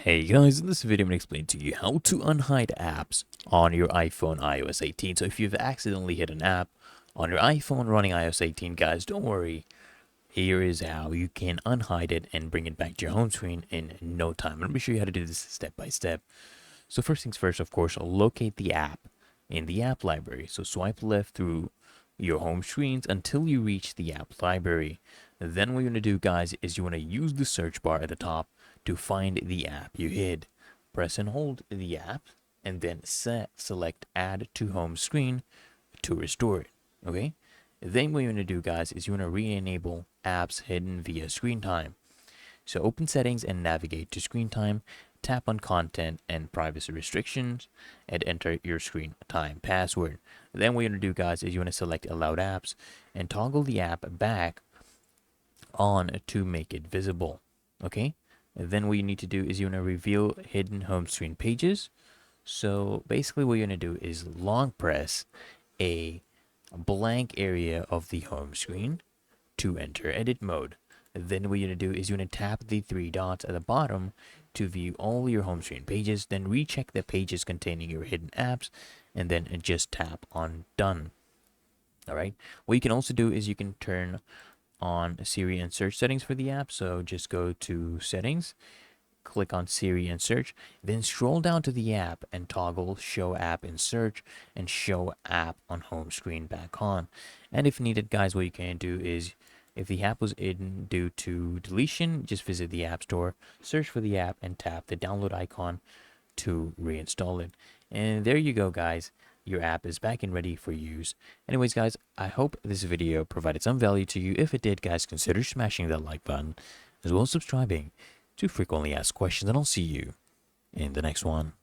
Hey guys, in this video I'm going to explain to you how to unhide apps on your iPhone iOS 18. So if you've accidentally hit an app on your iPhone running iOS 18, guys, don't worry. Here is how you can unhide it and bring it back to your home screen in no time. Let me show you how to do this step by step. So first things first, of course, locate the app in the app library. So swipe left through your home screens until you reach the app library. Then what you're going to do, guys, is you want to use the search bar at the top to find the app you hid. Press and hold the app and then select add to home screen to restore it. Okay? Then what you want to do, guys, is you want to re-enable apps hidden via screen time. So open settings and navigate to screen time, tap on content and privacy restrictions, and enter your screen time password. Then what you're going to do, guys, is you want to select allowed apps and toggle the app back on to make it visible. Okay? And then what you need to do is you want to reveal hidden home screen pages. So basically what you're going to do is long press a blank area of the home screen to enter edit mode. Then what you're going to do is you're going to tap the three dots at the bottom to view all your home screen pages, then recheck the pages containing your hidden apps, and then just tap on done. Alright, what you can also do is you can turn on Siri and search settings for the app. So just go to settings, click on Siri and search, then scroll down to the app and toggle show app in search and show app on home screen back on. And if needed, guys, what you can do is if the app was hidden due to deletion, just visit the app store, search for the app and tap the download icon to reinstall it. And there you go, guys. Your app is back and ready for use. Anyways, guys, I hope this video provided some value to you. If it did, guys, consider smashing that like button as well as subscribing to frequently asked questions, and I'll see you in the next one.